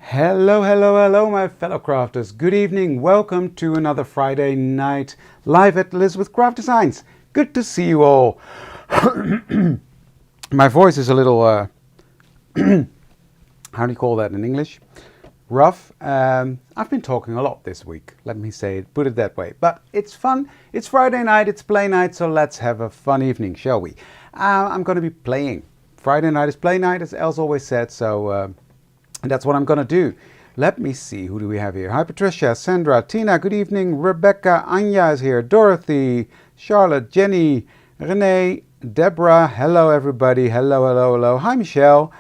Hello, hello, hello, my fellow crafters. Good evening. Welcome to another Friday night live at Elizabeth Craft Designs. Good to see you all. My voice is a little, how do you call that in English? Rough. I've been talking a lot this week. Let me put it that way. But it's fun. It's Friday night. It's play night. So let's have a fun evening, shall we? I'm going to be playing. Friday night is play night, as Els always said. So that's what I'm going to do. Let me see. Who do we have here? Hi, Patricia, Sandra, Tina. Good evening. Rebecca, Anya is here. Dorothy, Charlotte, Jenny, Renee, Deborah. Hello, everybody. Hello, hello, hello. Hi, Michelle.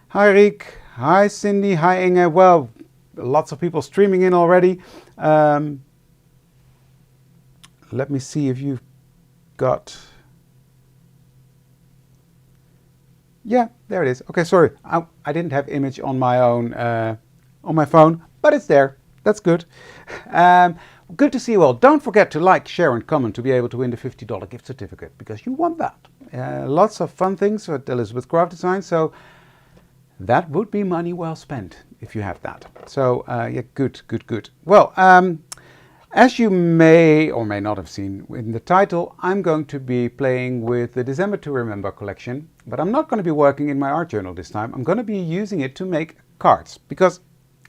Hi, Riek. Hi, Cindy. Hi, Inge. Well, lots of people streaming in already. Let me see if you've got... Yeah, there it is. Okay, sorry. I didn't have image on my own, on my phone, but it's there. That's good. Good to see you all. Don't forget to like, share, and comment to be able to win the $50 gift certificate, because you want that. Lots of fun things at Elizabeth Craft Design, so that would be money well spent if you have that. So, yeah, good, good, good. Well, as you may or may not have seen in the title, I'm going to be playing with the December to Remember collection, but I'm not going to be working in my art journal this time. I'm going to be using it to make cards, because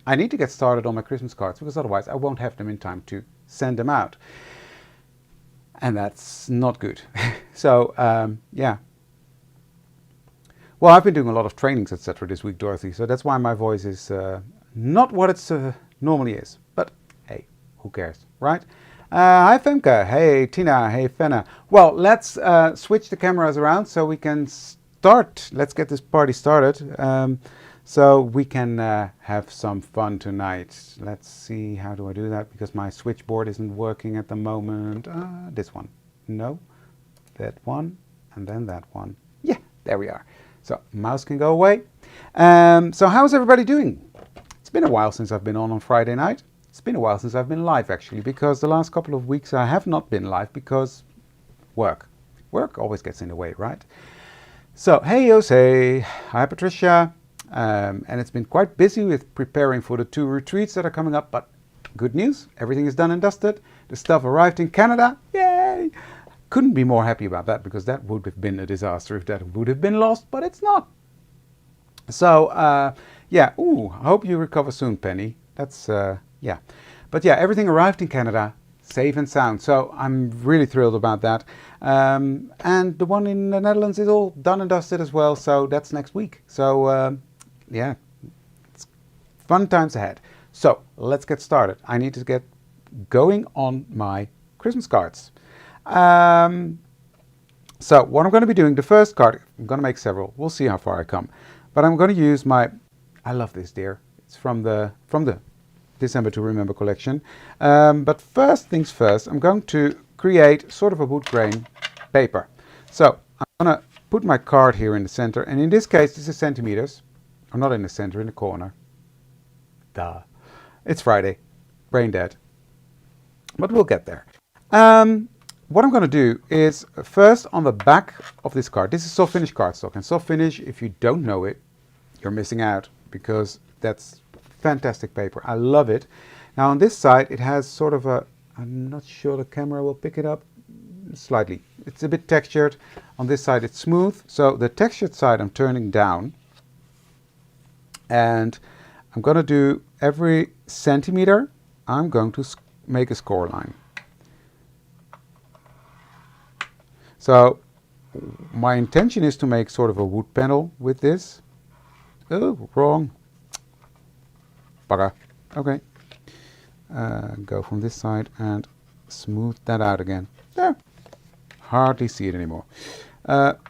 I need to get started on my Christmas cards, because otherwise I won't have them in time to send them out. And that's not good. So, yeah. Well, I've been doing a lot of trainings, etc. this week, Dorothy, so that's why my voice is not what it normally is. But hey, who cares, right? Hi, Femke. Hey, Tina. Hey, Fenna. Well, let's switch the cameras around so we can start. Let's get this party started. So we can have some fun tonight. Let's see, how do I do that? Because my switchboard isn't working at the moment. This one. No. That one. And then that one. Yeah, there we are. So mouse can go away. So how's everybody doing? It's been a while since I've been on Friday night. It's been a while since I've been live, actually, because the last couple of weeks I have not been live because work. Work always gets in the way, right? So, hey Jose, hi Patricia. And it's been quite busy with preparing for the 2 retreats that are coming up, but good news, everything is done and dusted. The stuff arrived in Canada. Yay! Couldn't be more happy about that, because that would have been a disaster if that would have been lost, but it's not. So, yeah, I hope you recover soon, Penny. That's, yeah. But yeah, everything arrived in Canada, safe and sound. So I'm really thrilled about that. And the one in the Netherlands is all done and dusted as well. So that's next week. So, yeah, it's fun times ahead. So let's get started. I need to get going on my Christmas cards. So what I'm going to be doing, the first card, I'm going to make several. We'll see how far I come. But I'm going to use my, I love this deer. It's from the December to Remember collection. But first things first, I'm going to create sort of a wood grain paper. So I'm going to put my card here in the center. And in this case, this is centimeters. Or not in the center, in the corner. Duh. It's Friday. Brain dead. But we'll get there. What I'm going to do is first on the back of this card. This is soft finish cardstock. And soft finish, if you don't know it, you're missing out, because that's fantastic paper. I love it. Now on this side it has sort of a, I'm not sure the camera will pick it up, slightly. It's a bit textured. On this side it's smooth. So the textured side I'm turning down. And I'm going to do every centimeter, I'm going to make a score line. So my intention is to make sort of a wood panel with this. Oh, wrong. Bugger. Okay. Go from this side and smooth that out again. There. Hardly see it anymore.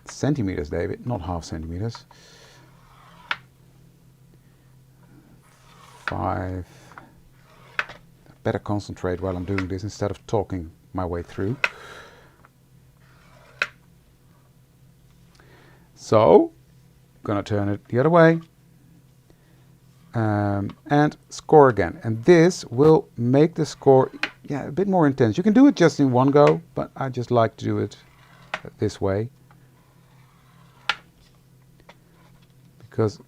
Centimeters, David, not half centimeters. 5. Better concentrate while I'm doing this instead of talking my way through. So, gonna turn it the other way. And score again. And this will make the score, yeah, a bit more intense. You can do it just in one go, but I just like to do it this way. Because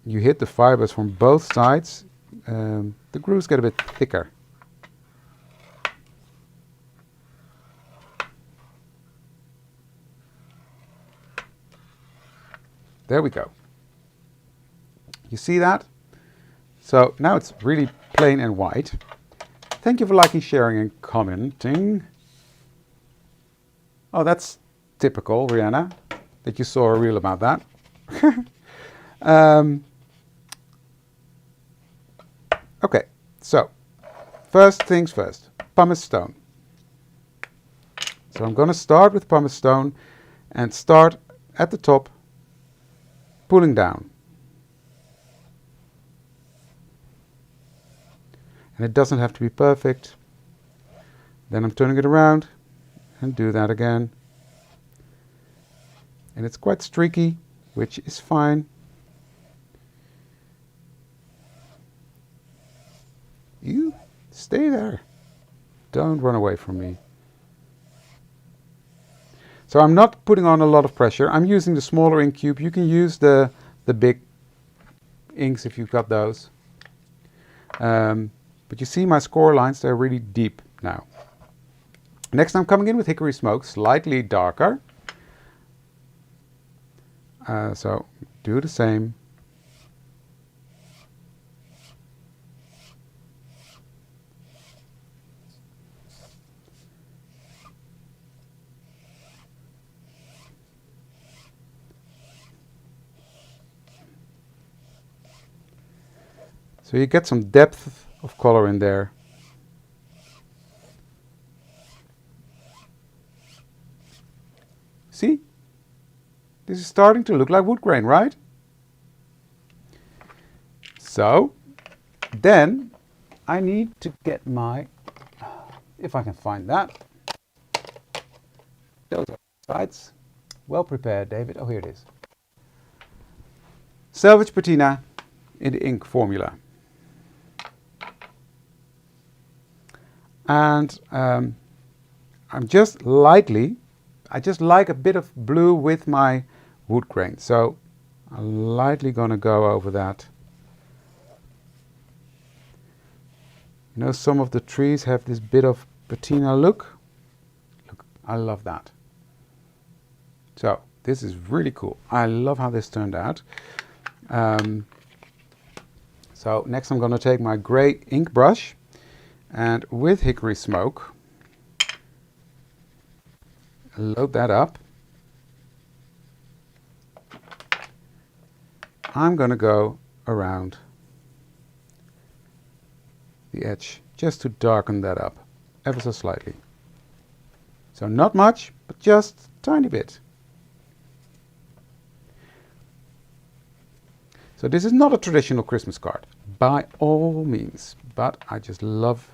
you hit the fibers from both sides, the grooves get a bit thicker. There we go. You see that? So now it's really plain and white. Thank you for liking, sharing and commenting. Oh, that's typical, Rihanna, that you saw a reel about that. Okay, so first things first, pumice stone. So I'm going to start with pumice stone and start at the top, pulling down. And it doesn't have to be perfect. Then I'm turning it around and do that again. And it's quite streaky, which is fine. You stay there. Don't run away from me. So I'm not putting on a lot of pressure. I'm using the smaller ink cube. You can use the big inks if you've got those. But you see my score lines, they're really deep now. Next I'm coming in with hickory smoke, slightly darker. So do the same. So you get some depth of color in there. See? This is starting to look like wood grain, right? So, then I need to get my, if I can find that. Those are sides. Well prepared, David. Oh, here it is. Salvage patina in the ink formula. And I'm just lightly, I just like a bit of blue with my wood grain. So I'm lightly going to go over that. You know, some of the trees have this bit of patina look. Look, I love that. So this is really cool. I love how this turned out. So next I'm going to take my gray ink brush. And with hickory smoke, load that up. I'm going to go around the edge just to darken that up ever so slightly. So not much, but just a tiny bit. So this is not a traditional Christmas card, by all means, but I just love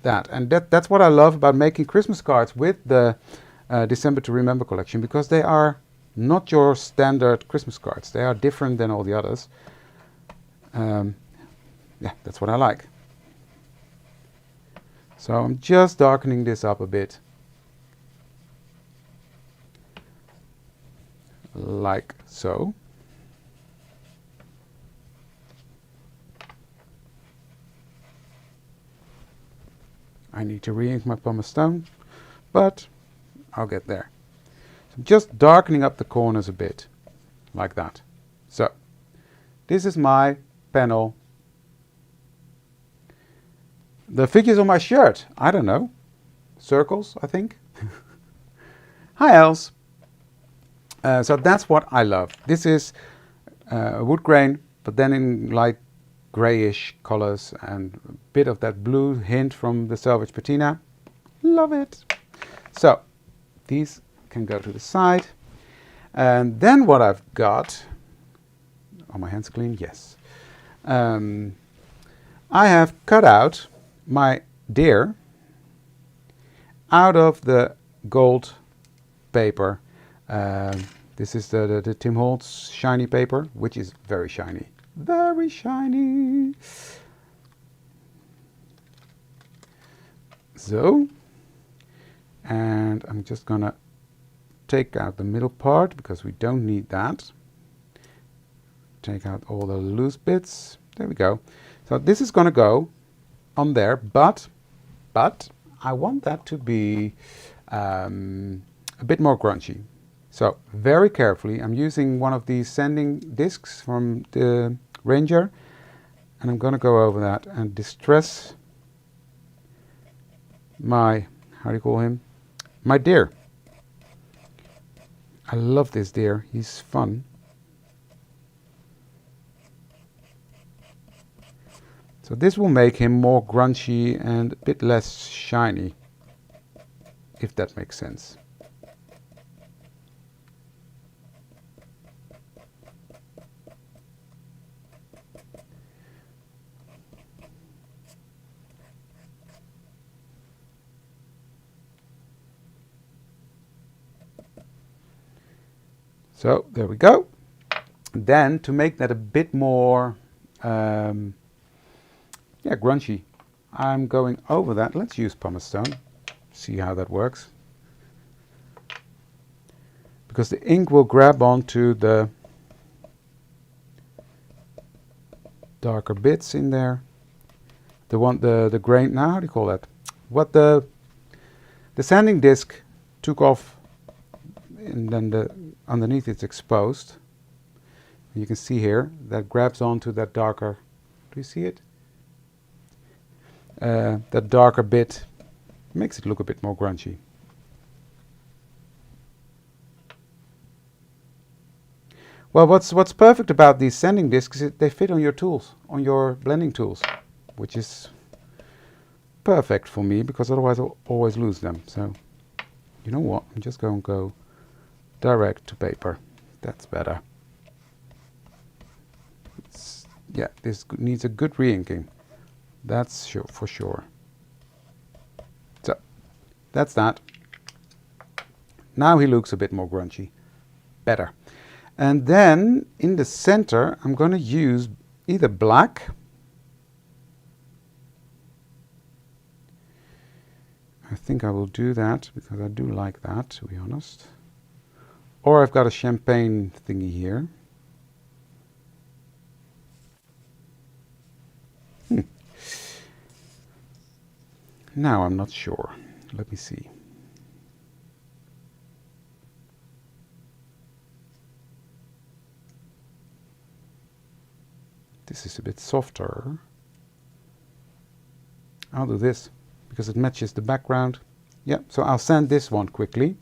that. And that's what I love about making Christmas cards with the December to Remember collection, because they are not your standard Christmas cards. They are different than all the others. Yeah, that's what I like. So I'm just darkening this up a bit. Like so. I need to re-ink my pumice stone, but I'll get there. So just darkening up the corners a bit, like that. So, this is my panel. The figures on my shirt, I don't know. Circles, I think. Hi, Els. So that's what I love. This is wood grain, but then in like grayish colors and a bit of that blue hint from the Salvage patina. Love it. So these can go to the side. And then what I've got, are my hands clean? Yes. I have cut out my deer out of the gold paper. This is the Tim Holtz shiny paper, which is very shiny. Very shiny. So, and I'm just gonna take out the middle part because we don't need that. take out all the loose bits. There we go. So this is going to go on there, but I want that to be a bit more grungy. So very carefully, I'm using one of these sanding discs from the Reindeer, and I'm going to go over that and distress my, how do you call him? My deer. I love this deer, he's fun. So this will make him more grungy and a bit less shiny, if that makes sense. So there we go. Then to make that a bit more grungy, I'm going over that. Let's use pumice stone, see how that works. Because the ink will grab onto the darker bits in there. The grain, now how do you call that? What the sanding disc took off, and then underneath it's exposed. You can see here that grabs onto that darker, do you see it? That darker bit makes it look a bit more grungy. Well, what's perfect about these sanding discs is that they fit on your tools, on your blending tools, which is perfect for me because otherwise I'll always lose them. So, you know what? I'm just going to go direct to paper. That's better. Yeah, this needs a good re-inking. That's sure, for sure. So, that's that. Now he looks a bit more grungy. Better. And then in the center, I'm going to use either black. I think I will do that because I do like that, to be honest. Or I've got a champagne thingy here. Now I'm not sure. Let me see. This is a bit softer. I'll do this because it matches the background. Yeah, so I'll sand this one quickly.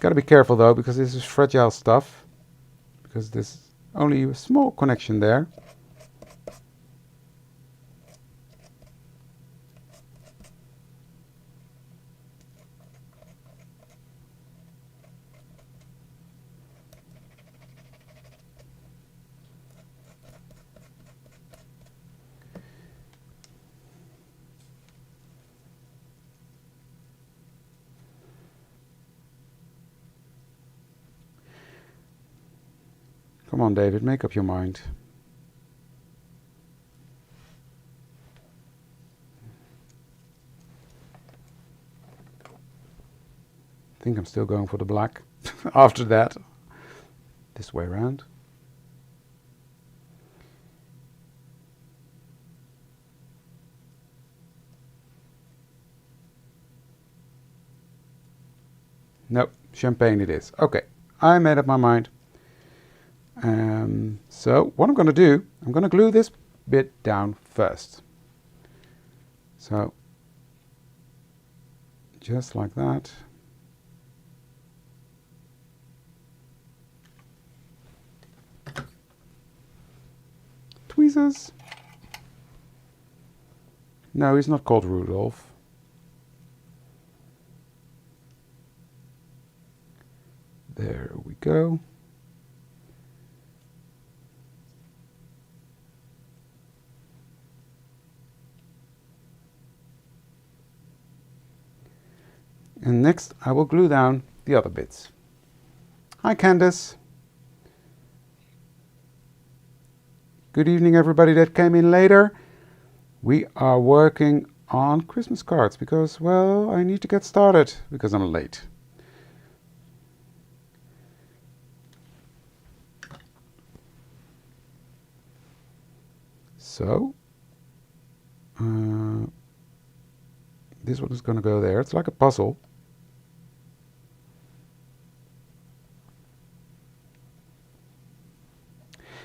Gotta be careful though, because this is fragile stuff. Because there's only a small connection there. Come on, David, make up your mind. I think I'm still going for the black after that. This way around. Nope, champagne it is. Okay, I made up my mind. So what I'm going to do, I'm going to glue this bit down first. So just like that. Tweezers. No, he's not called Rudolph. There we go. And next I will glue down the other bits. Hi Candace. Good evening everybody that came in later. We are working on Christmas cards because, well, I need to get started because I'm late. So, this one is going to go there. It's like a puzzle.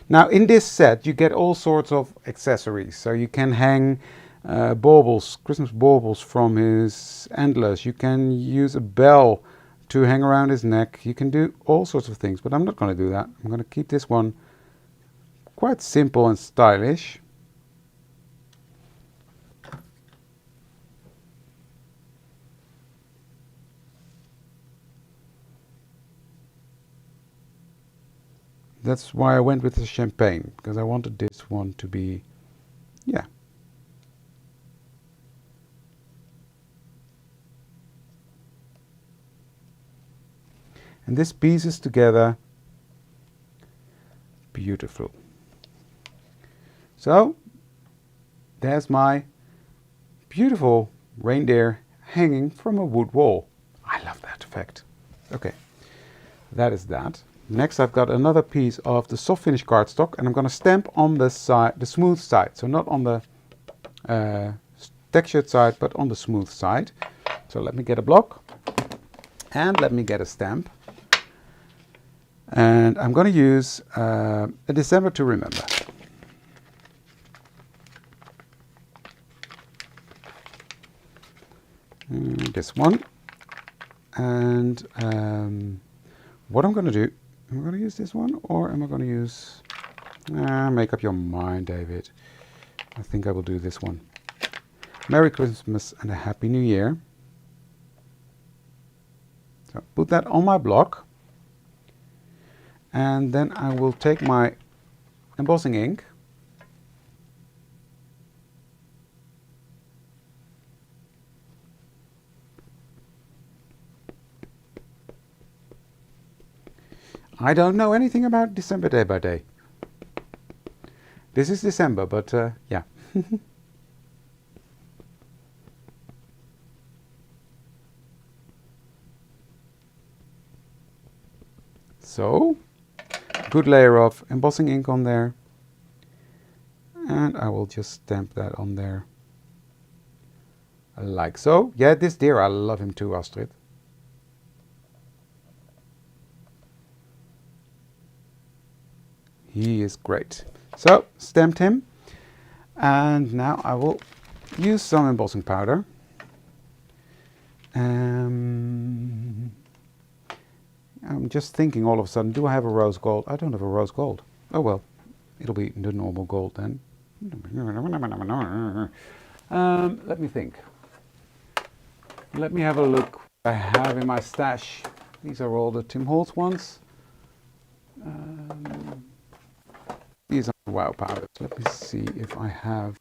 Now in this set you get all sorts of accessories. So you can hang baubles, Christmas baubles from his antlers. You can use a bell to hang around his neck. You can do all sorts of things, but I'm not going to do that. I'm going to keep this one quite simple and stylish. That's why I went with the champagne, because I wanted this one to be, yeah. And this pieces together beautiful. So there's my beautiful reindeer hanging from a wood wall. I love that effect. Okay, that is that. Next I've got another piece of the soft finish cardstock, and I'm going to stamp on the side, the smooth side. So not on the textured side, but on the smooth side. So let me get a block and let me get a stamp. And I'm going to use a December to remember. This one. And what I'm going to do, am I going to use this one or am I going to use, make up your mind, David. I think I will do this one. Merry Christmas and a Happy New Year. So put that on my block. And then I will take my embossing ink. I don't know anything about December day by day. This is December, but yeah. So, good layer of embossing ink on there. And I will just stamp that on there. Like so. Yeah, this deer, I love him too, Astrid. He is great. So, stamped him. And now I will use some embossing powder. I'm just thinking all of a sudden, do I have a rose gold? I don't have a rose gold. Oh well, it'll be the normal gold then. Let me think. Let me have a look what I have in my stash. These are all the Tim Holtz ones. These are wow powders. Let me see if I have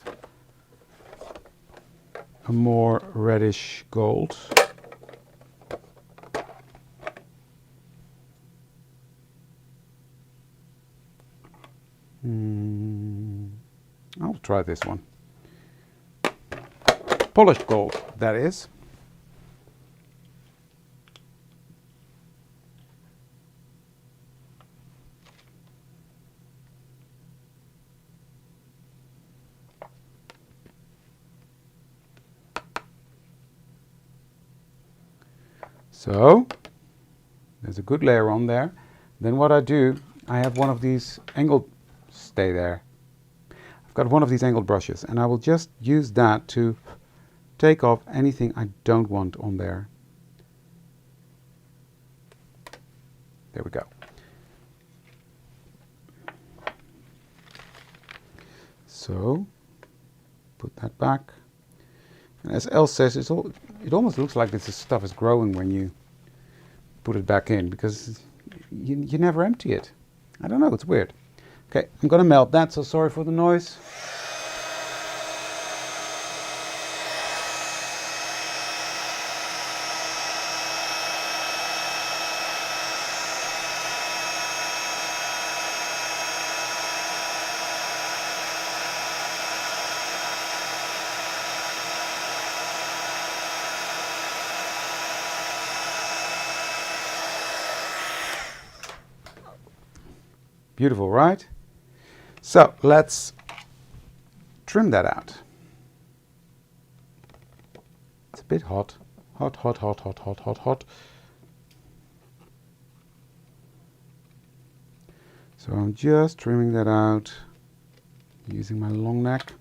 a more reddish gold. I'll try this one. Polished gold, that is. So, there's a good layer on there. Then what I do, I have one of these angled, stay there. I've got one of these angled brushes and I will just use that to take off anything I don't want on there. There we go. So, put that back. And as Elle says, it almost looks like this stuff is growing when you put it back in, because you never empty it. I don't know, it's weird. Okay, I'm going to melt that, so sorry for the noise. Beautiful, right? So let's trim that out. It's a bit hot. Hot, hot, hot, hot, hot, hot, hot. So I'm just trimming that out using my long neck.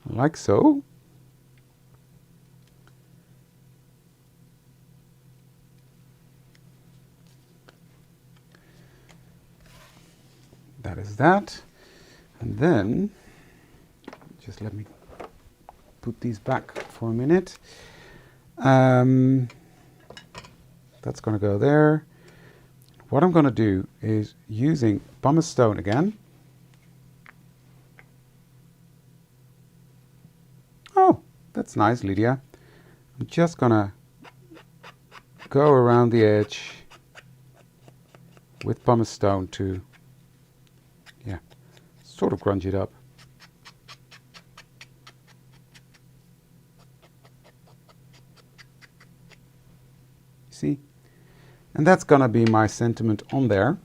Like so. That is that. And then, just let me put these back for a minute. That's going to go there. What I'm going to do is using pumice stone again. Oh, that's nice, Lydia. I'm just going to go around the edge with pumice stone to, yeah, sort of grunge it up. See? And that's going to be my sentiment on there.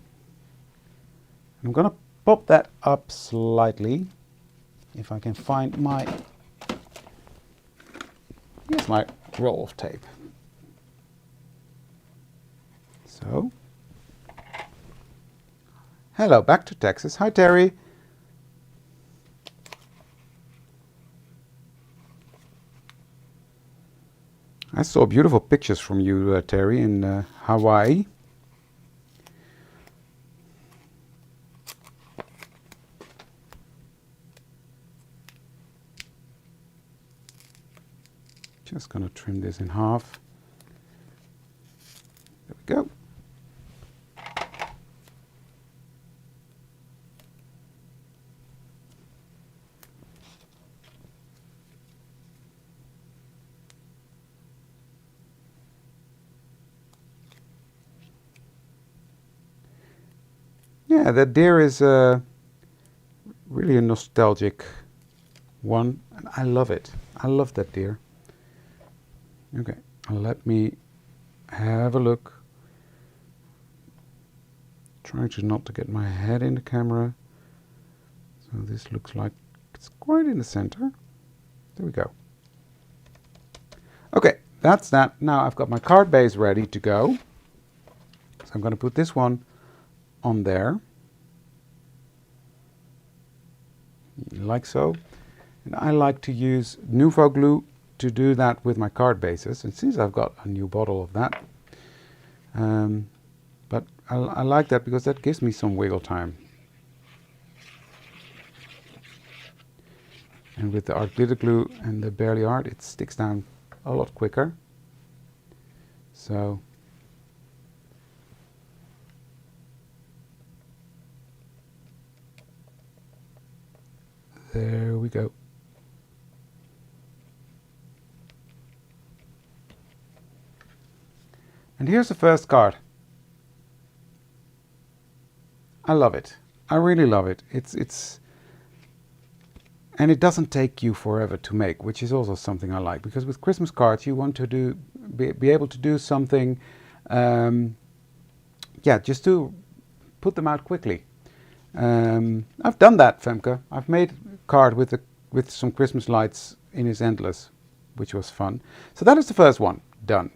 I'm going to pop that up slightly. If I can find my, here's my roll of tape. So, hello, back to Texas. Hi, Terry. I saw beautiful pictures from you, Terry, in Hawaii. Just going to trim this in half. There we go. Yeah, that deer is really a nostalgic one, and I love it. I love that deer. Okay, let me have a look. Trying to not to get my head in the camera. So this looks like it's quite in the center. There we go. Okay, that's that. Now I've got my card base ready to go. So I'm going to put this one on there, like so. And I like to use Nouveau glue to do that with my card bases, and since I've got a new bottle of that, but I like that because that gives me some wiggle time. And with the art glitter glue and the Barely Art, it sticks down a lot quicker. So there we go. And here's the first card. I love it. I really love it. And it doesn't take you forever to make, which is also something I like, because with Christmas cards you want to be able to do something, yeah, just to put them out quickly. I've done that, Femke. I've made a card with some Christmas lights in his Endless, which was fun. So that is the first one done.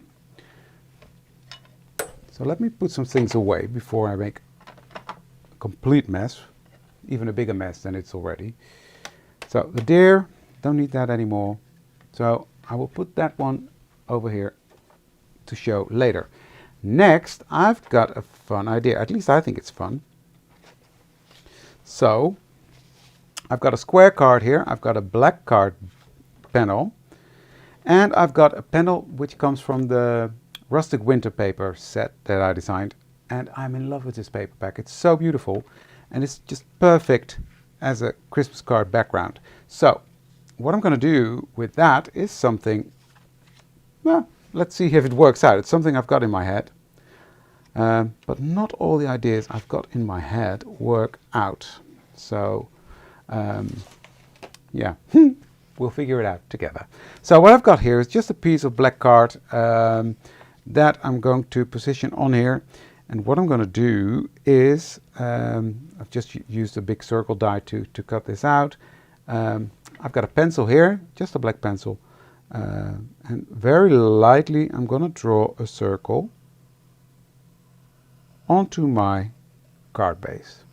So let me put some things away before I make a complete mess, even a bigger mess than it's already. So the deer, don't need that anymore. So I will put that one over here to show later. Next, I've got a fun idea. At least I think it's fun. So I've got a square card here. I've got a black card panel. And I've got a panel which comes from the Rustic Winter paper set that I designed. And I'm in love with this paper pack. It's so beautiful. And it's just perfect as a Christmas card background. So what I'm going to do with that is something, well, let's see if it works out. It's something I've got in my head. But not all the ideas I've got in my head work out. So, yeah, we'll figure it out together. So what I've got here is just a piece of black card that I'm going to position on here. And what I'm going to do is, I've just used a big circle die to cut this out. I've got a pencil here, just a black pencil. And very lightly I'm going to draw a circle onto my card base.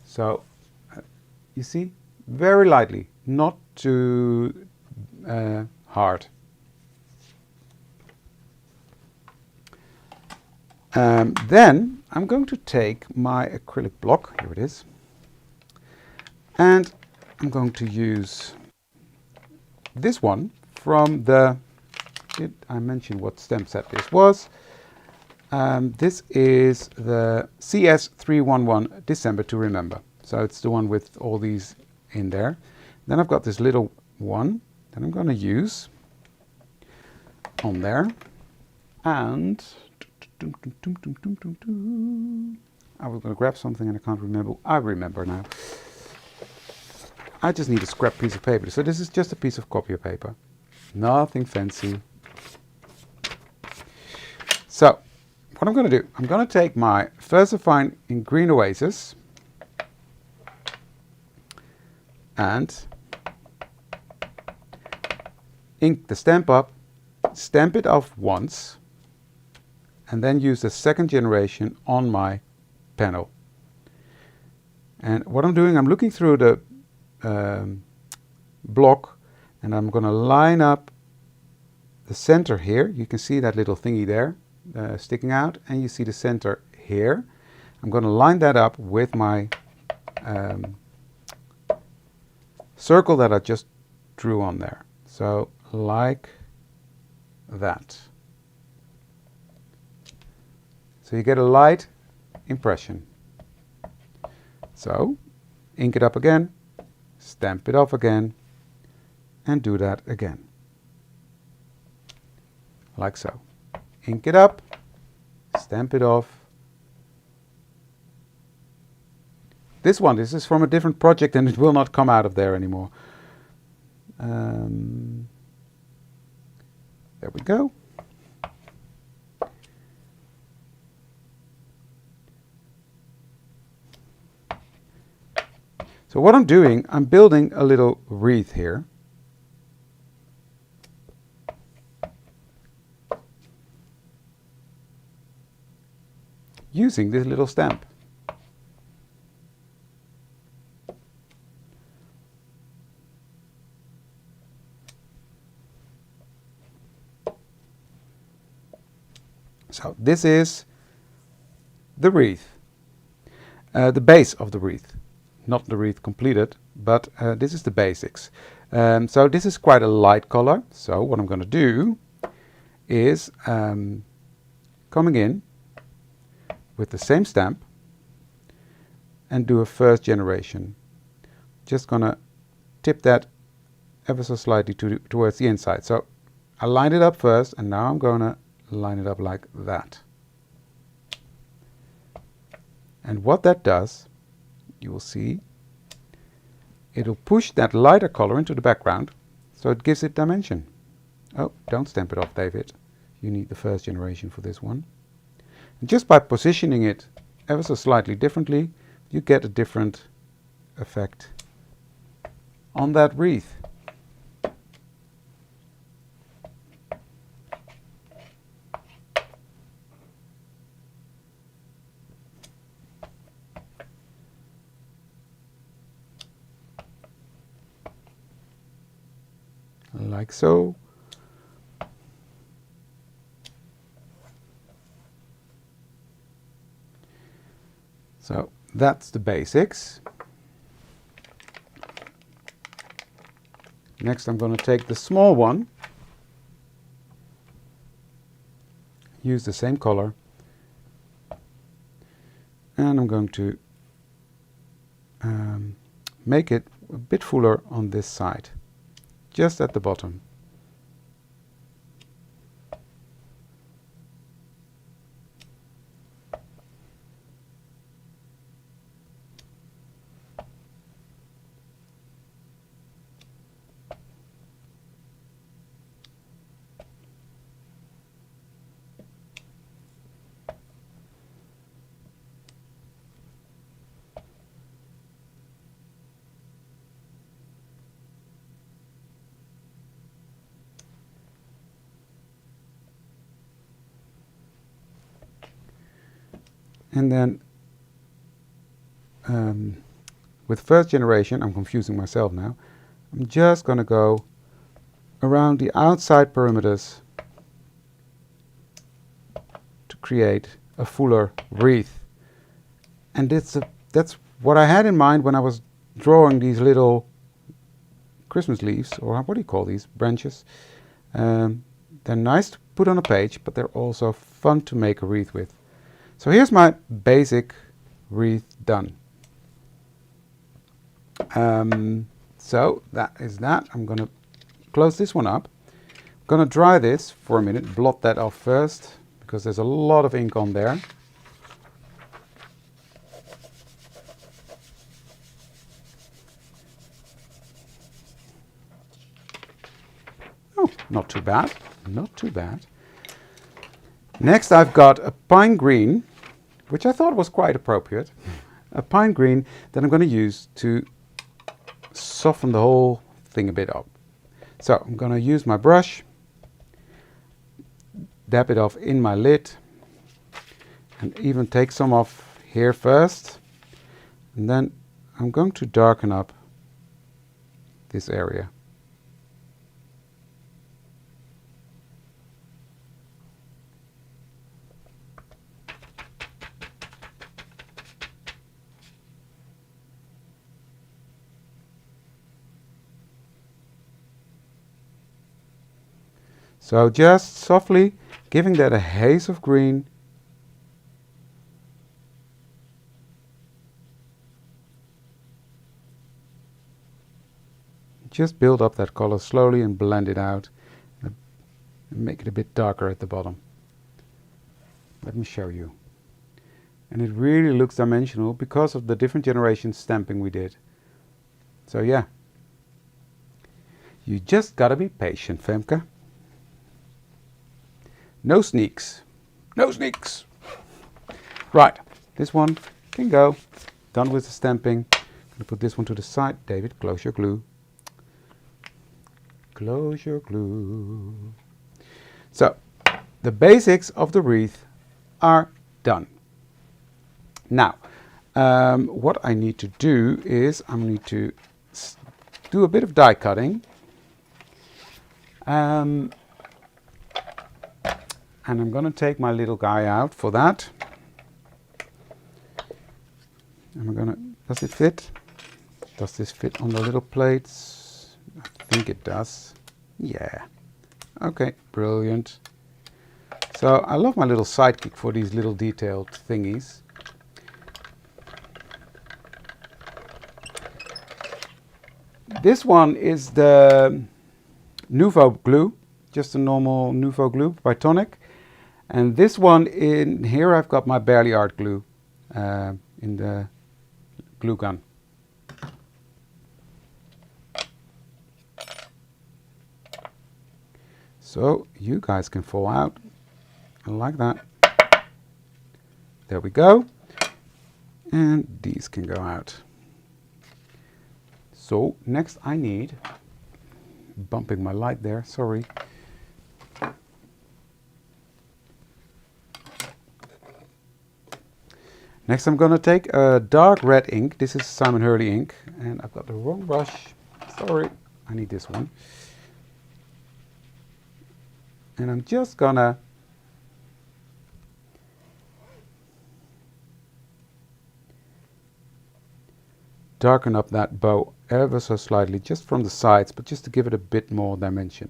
So you see, very lightly, not too hard. Then I'm going to take my acrylic block, here it is, and I'm going to use this one from the, did I mention what stamp set this was? This is the CS311 December to Remember. So it's the one with all these in there. Then I've got this little one that I'm going to use on there. And I was going to grab something and I can't remember. I remember now. I just need a scrap piece of paper. So this is just a piece of copy paper. Nothing fancy. So what I'm going to do, I'm going to take my VersaFine in Green Oasis and ink the stamp up, stamp it off once, and then use the second generation on my panel. And what I'm doing, I'm looking through the block and I'm going to line up the center here. You can see that little thingy there sticking out, and you see the center here. I'm going to line that up with my circle that I just drew on there. So like that. So you get a light impression. So ink it up again, stamp it off again, and do that again. Like so. Ink it up, stamp it off. This is from a different project and it will not come out of there anymore. There we go. So what I'm doing, I'm building a little wreath here. Using this little stamp. So this is the wreath, the base of the wreath, not the wreath completed, but this is the basics. So this is quite a light color. So what I'm going to do is coming in with the same stamp and do a first generation. Just gonna tip that ever so slightly towards the inside. So I lined it up first and now I'm gonna line it up like that. And what that does, you will see, it'll push that lighter color into the background, so it gives it dimension. Oh, don't stamp it off, David. You need the first generation for this one. And just by positioning it ever so slightly differently, you get a different effect on that wreath. Like so. So that's the basics. Next I'm going to take the small one, use the same color, and I'm going to make it a bit fuller on this side, just at the bottom. And then with first generation, I'm confusing myself now, I'm just going to go around the outside perimeters to create a fuller wreath. And that's what I had in mind when I was drawing these little Christmas leaves, or what do you call these, branches. They're nice to put on a page, but they're also fun to make a wreath with. So here's my basic wreath done. So that is that. I'm going to close this one up. I'm going to dry this for a minute, blot that off first, because there's a lot of ink on there. Oh, not too bad, not too bad. Next I've got a pine green, which I thought was quite appropriate. A pine green that I'm going to use to soften the whole thing a bit up. So I'm going to use my brush, dab it off in my lid, and even take some off here first. And then I'm going to darken up this area. So just softly giving that a haze of green. Just build up that color slowly and blend it out and make it a bit darker at the bottom. Let me show you. And it really looks dimensional because of the different generations stamping we did. So yeah, you just gotta be patient, Femke. No sneaks. No sneaks. Right, this one can go. Done with the stamping. I'm going to put this one to the side. David, close your glue. Close your glue. So, the basics of the wreath are done. Now, what I need to do is I need to do a bit of die cutting. And I'm going to take my little guy out for that. And we're going to, does it fit? Does this fit on the little plates? I think it does. Yeah. Okay, brilliant. So I love my little sidekick for these little detailed thingies. This one is the Nouveau glue, just a normal Nouveau glue by Tonic. And this one in here I've got my Barely Art glue in the glue gun. So you guys can fall out like that. There we go. And these can go out. So next I need, bumping my light there, sorry. Next I'm going to take a dark red ink. This is Simon Hurley ink. And I've got the wrong brush. Sorry, I need this one. And I'm just going to darken up that bow ever so slightly, just from the sides, but just to give it a bit more dimension.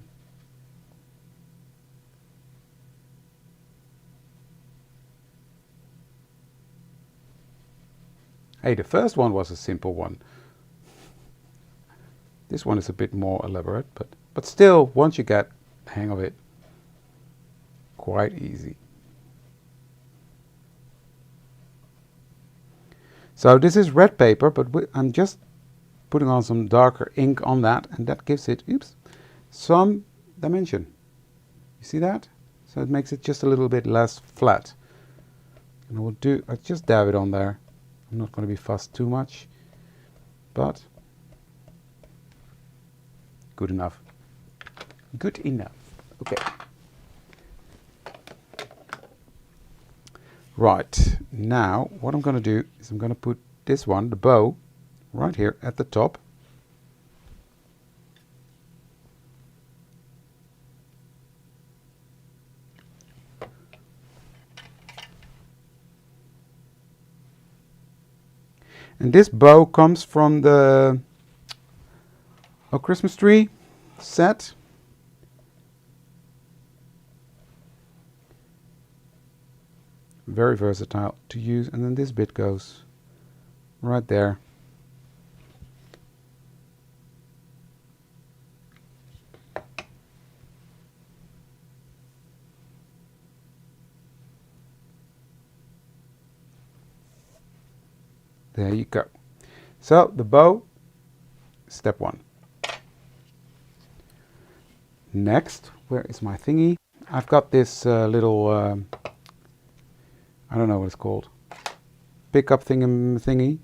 Hey, the first one was a simple one. This one is a bit more elaborate, but still, once you get the hang of it, quite easy. So this is red paper, but I'm just putting on some darker ink on that, and that gives it, oops, some dimension. You see that? So it makes it just a little bit less flat. And I'll just dab it on there. I'm not going to be fussed too much, but good enough. Good enough. Okay. Right, now what I'm going to do is I'm going to put this one, the bow, right here at the top. And this bow comes from the Christmas tree set. Very versatile to use, and then this bit goes right there. There you go. So the bow, step one. Next, where is my thingy? I've got this little I don't know what it's called. Pickup thingy.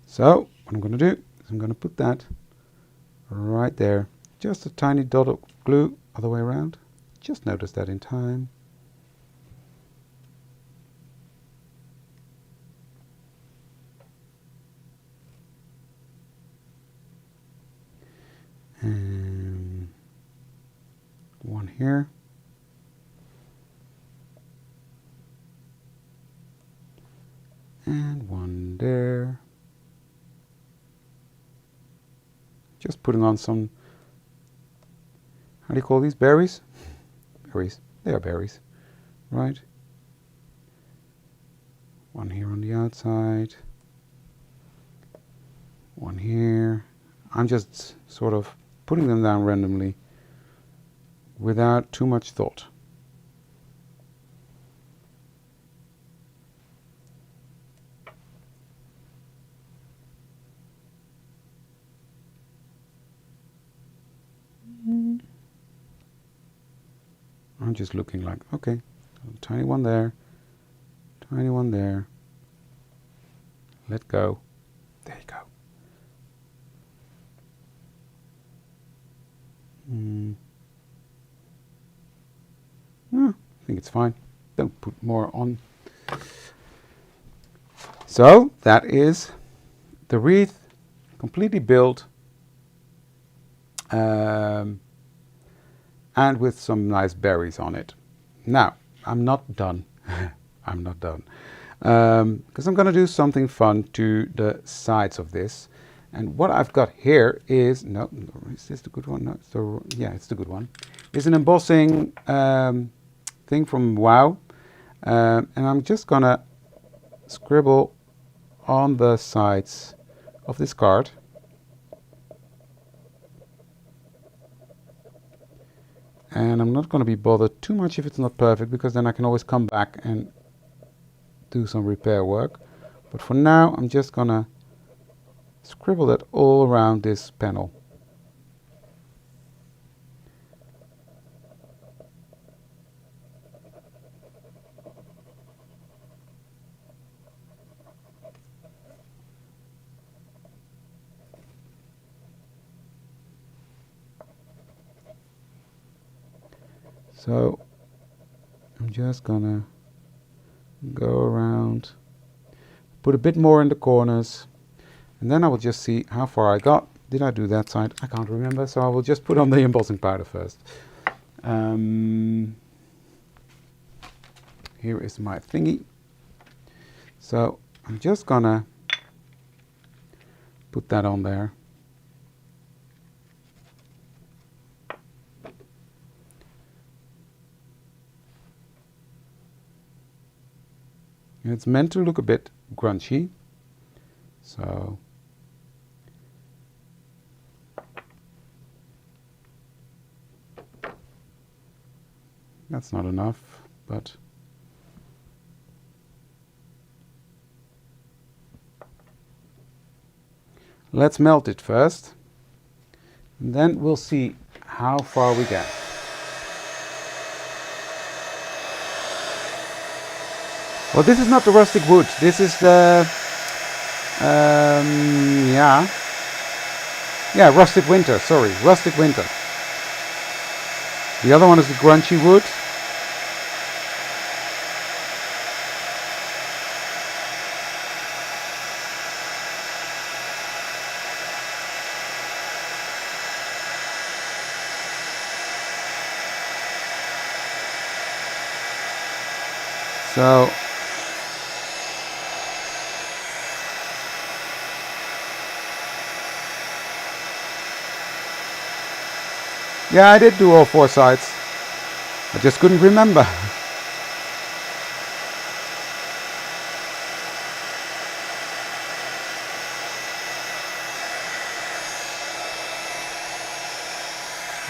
So what I'm going to do is I'm going to put that right there. Just a tiny dot of glue other way around. Just notice that in time. And one here. And one there. Just putting on some, how do you call these? Berries? Berries. They are berries, right? One here on the outside. One here. I'm just sort of putting them down randomly without too much thought. I'm just looking like, okay, tiny one there, tiny one there. Let go. There you go. I think it's fine. Don't put more on. So that is the wreath, completely built, and with some nice berries on it. Now, I'm not done. I'm not done. Because I'm going to do something fun to the sides of this. And what I've got here is, no, is this the good one? No, so yeah, it's the good one. It's an embossing thing from Wow. And I'm just going to scribble on the sides of this card. And I'm not going to be bothered too much if it's not perfect, because then I can always come back and do some repair work. But for now, I'm just going to scribble that all around this panel. So I'm just gonna go around, put a bit more in the corners, and then I will just see how far I got. Did I do that side? I can't remember, so I will just put on the embossing powder first. Here is my thingy. So I'm just gonna put that on there. And it's meant to look a bit grungy, So that's not enough, but let's melt it first, and then we'll see how far we get. Well, this is not the rustic wood. This is the rustic winter. Sorry, rustic winter. The other one is the crunchy wood. So yeah, I did do all 4 sides. I just couldn't remember.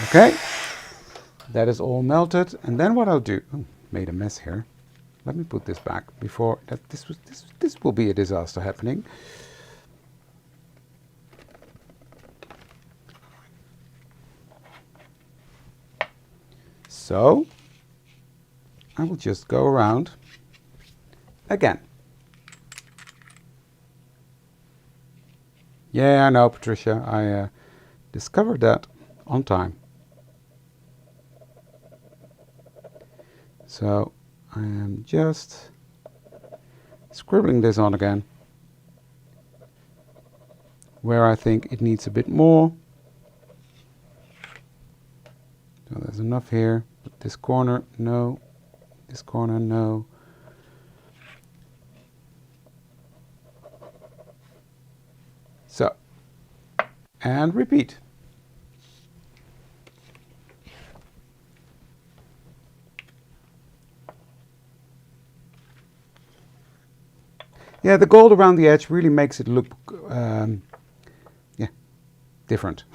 Okay, that is all melted, and then what I'll do, made a mess here. Let me put this back before that. This will be a disaster happening. So I will just go around again. Yeah, I know, Patricia. I discovered that on time. So I am just scribbling this on again, where I think it needs a bit more. So there's enough here. But this corner, no. This corner, no. So, and repeat. Yeah, the gold around the edge really makes it look, different.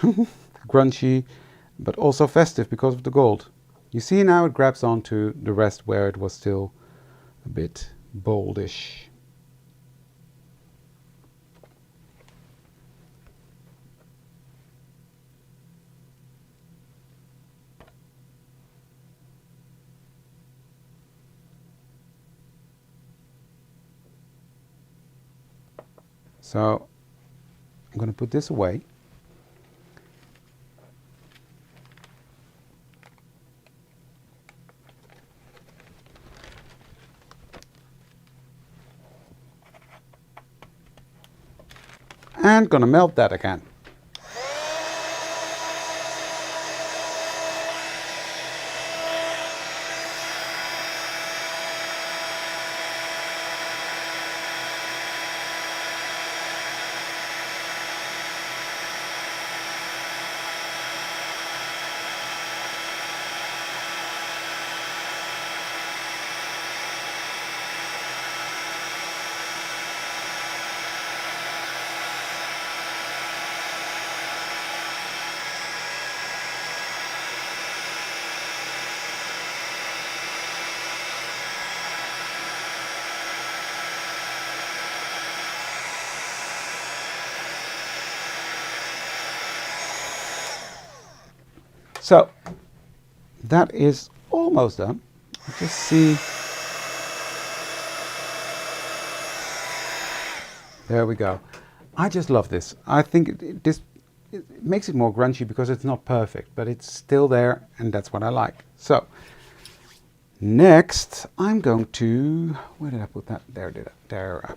Grungy, but also festive because of the gold. You see now it grabs onto the rest where it was still a bit boldish. So I'm going to put this away. And going to melt that again. So that is almost done. Just see. There we go. I just love this. I think it makes it more grungy because it's not perfect, but it's still there, and that's what I like. So next, I'm going to, where did I put that? There.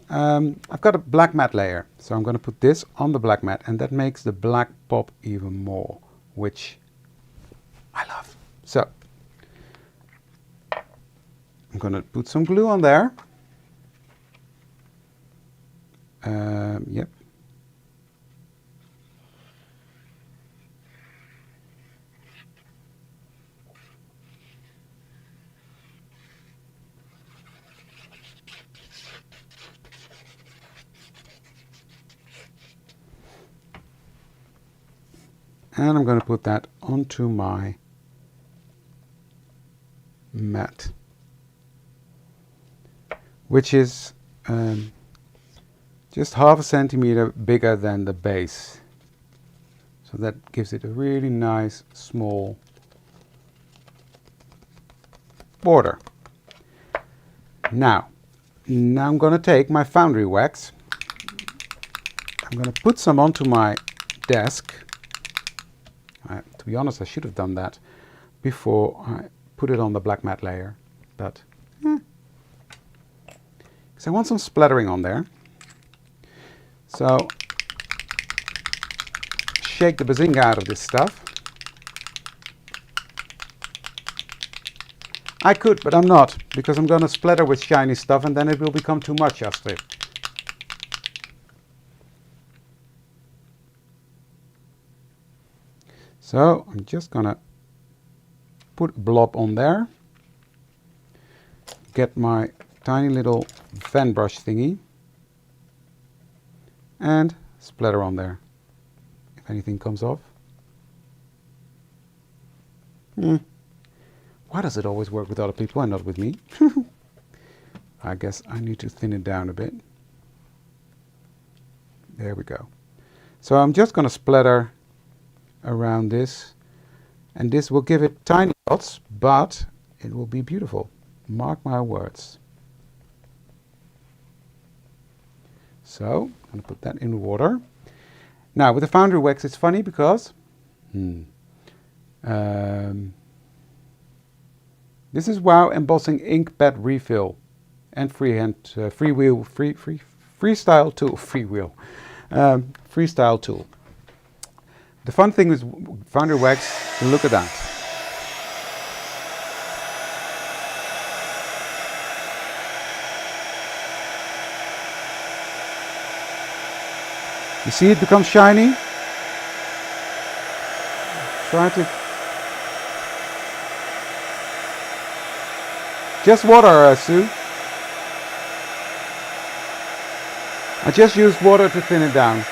I've got a black matte layer, so I'm going to put this on the black matte, and that makes the black pop even more, which I love. So I'm going to put some glue on there. Yep. And I'm going to put that onto my mat, which is just half a centimeter bigger than the base. So that gives it a really nice small border. Now I'm going to take my foundry wax. I'm going to put some onto my desk. To be honest, I should have done that before I put it on the black mat layer, but because I want some splattering on there. So shake the bazinga out of this stuff. I could, but I'm not, because I'm going to splatter with shiny stuff and then it will become too much, Astrid. So I'm just going to put a blob on there. Get my tiny little fan brush thingy and splatter on there. If anything comes off. Why does it always work with other people and not with me? I guess I need to thin it down a bit. There we go. So I'm just going to splatter around this, and this will give it tiny dots, but it will be beautiful. Mark my words. So I'm going to put that in the water. Now with the foundry wax it's funny because this is Wow Embossing Ink Pad Refill and freestyle tool. The fun thing with foundry wax, look at that. You see it becomes shiny? Try to... Just water, Sue. I just used water to thin it down.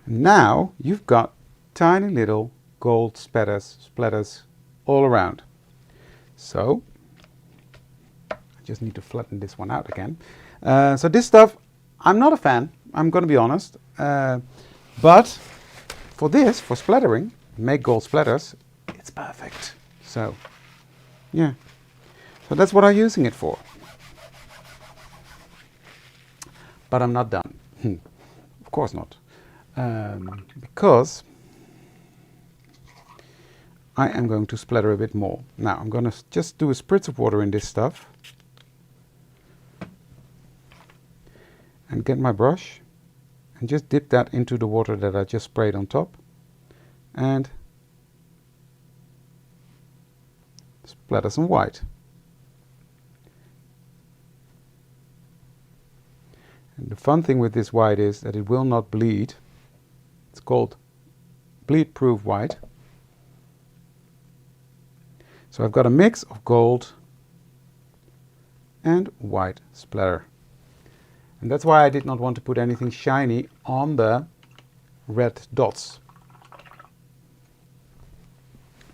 Now you've got tiny little gold splatters all around. So I just need to flatten this one out again. So this stuff, I'm not a fan, I'm going to be honest. But for this, for splattering, make gold splatters, it's perfect. So yeah, so that's what I'm using it for. But I'm not done. Of course not. Because I am going to splatter a bit more. Now I'm going to just do a spritz of water in this stuff and get my brush and just dip that into the water that I just sprayed on top and splatter some white. And the fun thing with this white is that it will not bleed. It's called bleed-proof white. So I've got a mix of gold and white splatter. And that's why I did not want to put anything shiny on the red dots.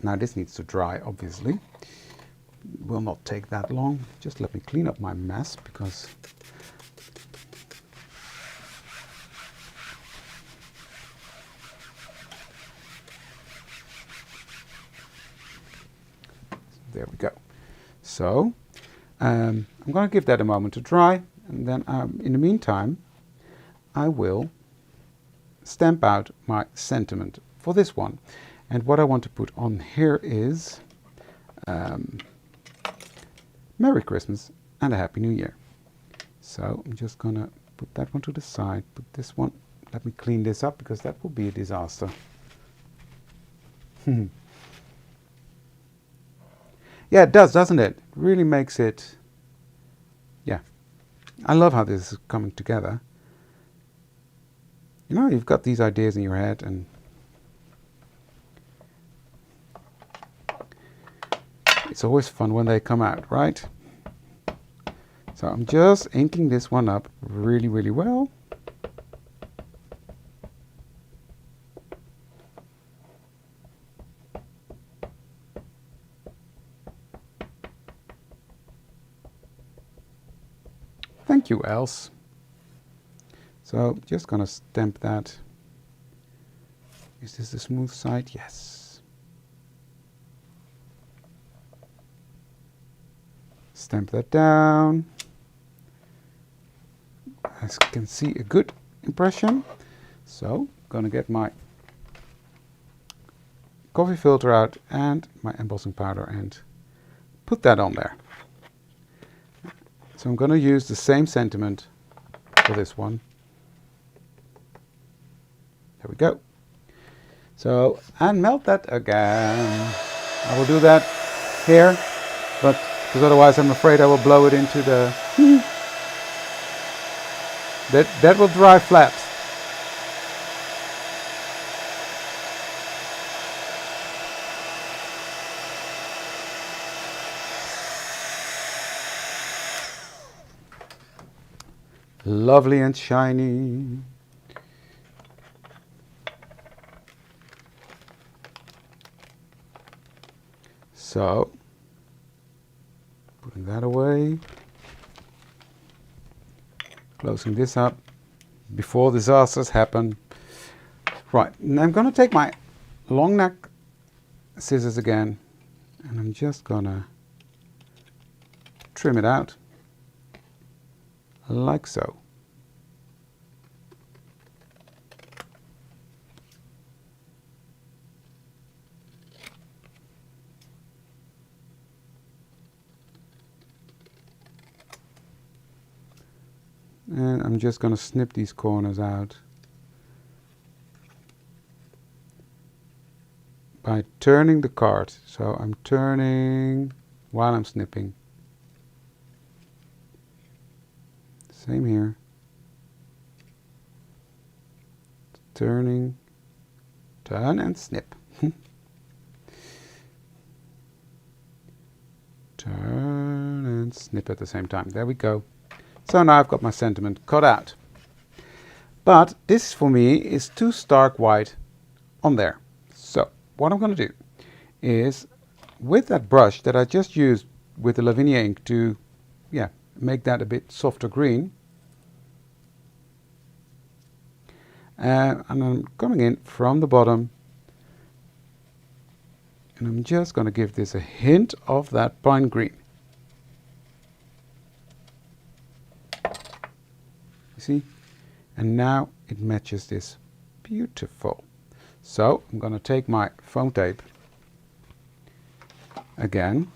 Now this needs to dry, obviously. It will not take that long. Just let me clean up my mess because there we go. So I'm going to give that a moment to dry, and then in the meantime I will stamp out my sentiment for this one. And what I want to put on here is Merry Christmas and a Happy New Year. So I'm just going to put that one to the side, put this one Let me clean this up because that would be a disaster. Yeah, it does, doesn't it? It really makes it... Yeah. I love how this is coming together. You know, you've got these ideas in your head and it's always fun when they come out, right? So I'm just inking this one up really, really well. Thank you, Els. So just gonna stamp that. Is this the smooth side? Yes. Stamp that down. As you can see, a good impression. So gonna get my coffee filter out and my embossing powder and put that on there. So I'm going to use the same sentiment for this one. There we go. So, and melt that again. I will do that here, but because otherwise I'm afraid I will blow it into the... that will dry flat. Lovely and shiny. So, putting that away, closing this up before disasters happen. Right, and I'm going to take my long neck scissors again and I'm just going to trim it out. Like so. And I'm just going to snip these corners out by turning the card. So I'm turning while I'm snipping. Same here. Turning, turn and snip. Turn and snip at the same time. There we go. So now I've got my sentiment cut out. But this for me is too stark white on there. So what I'm going to do is with that brush that I just used with the Lavinia ink to make that a bit softer green. And I'm coming in from the bottom and I'm just going to give this a hint of that pine green. You see? And now it matches this beautiful. So I'm going to take my foam tape again.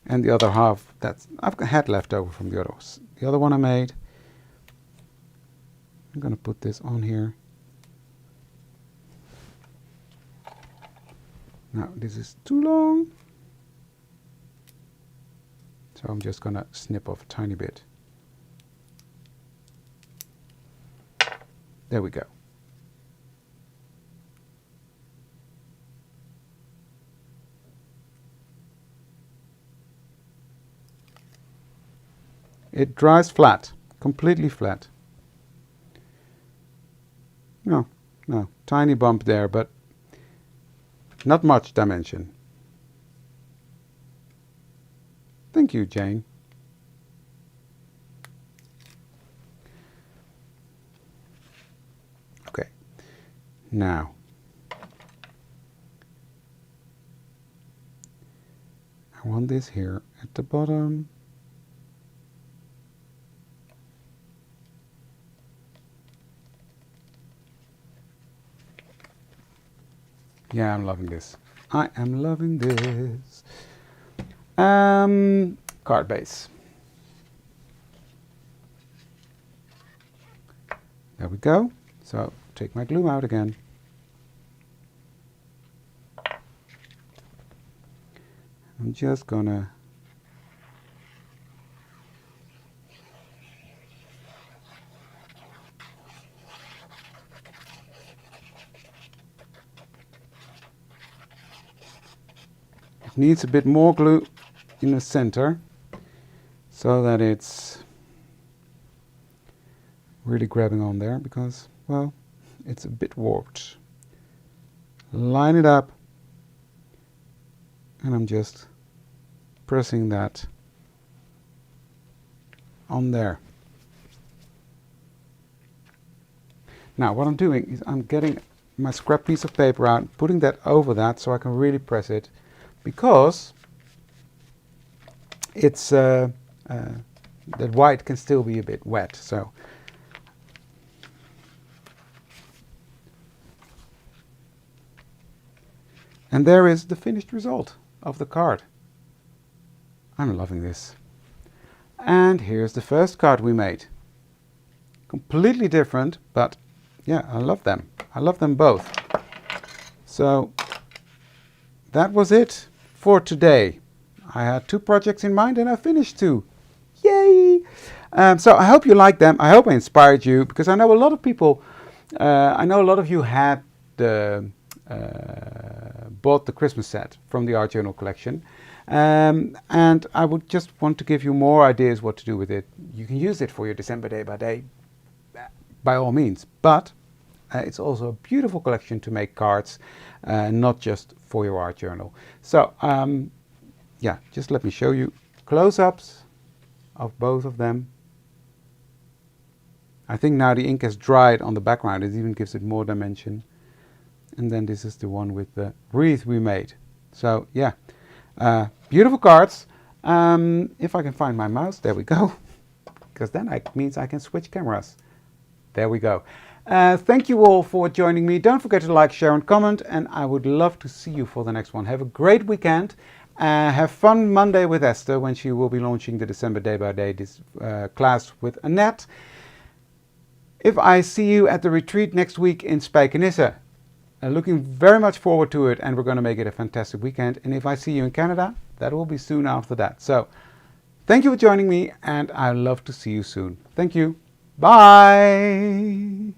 And the other half that I've had left over from the other one I made. I'm going to put this on here. Now this is too long. So I'm just going to snip off a tiny bit. There we go. It dries flat, completely flat. No, tiny bump there, but not much dimension. Thank you, Jane. Okay, now I want this here at the bottom. Yeah, I'm loving this. I am loving this. Card base. There we go. So take my glue out again. I'm just gonna it needs a bit more glue in the center so that it's really grabbing on there, because, well, it's a bit warped. Line it up, and I'm just pressing that on there. Now what I'm doing is I'm getting my scrap piece of paper out, putting that over that so I can really press it, because it's that white can still be a bit wet. So and there is the finished result of the card. I'm loving this. And here's the first card we made. Completely different, but yeah, I love them. I love them both. So that was it for today. I had 2 projects in mind and I finished 2. Yay! So I hope you liked them. I hope I inspired you, because I know a lot of people, I know a lot of you had the bought the Christmas set from the Art Journal collection, and I would just want to give you more ideas what to do with it. You can use it for your December Day by Day, by all means, but it's also a beautiful collection to make cards, not just for your art journal. So yeah, just let me show you close-ups of both of them. I think now the ink has dried on the background, it even gives it more dimension. And then this is the one with the wreath we made. So yeah, beautiful cards. If I can find my mouse, there we go. Because then it means I can switch cameras. There we go. Thank you all for joining me. Don't forget to like, share and comment, and I would love to see you for the next one. Have a great weekend. Have fun Monday with Esther, when she will be launching the December Day by Day class with Annette. If I see you at the retreat next week in Spijkenisse, looking very much forward to it, and we're going to make it a fantastic weekend. And if I see you in Canada, that will be soon after that. So thank you for joining me, and I'd love to see you soon. Thank you. Bye.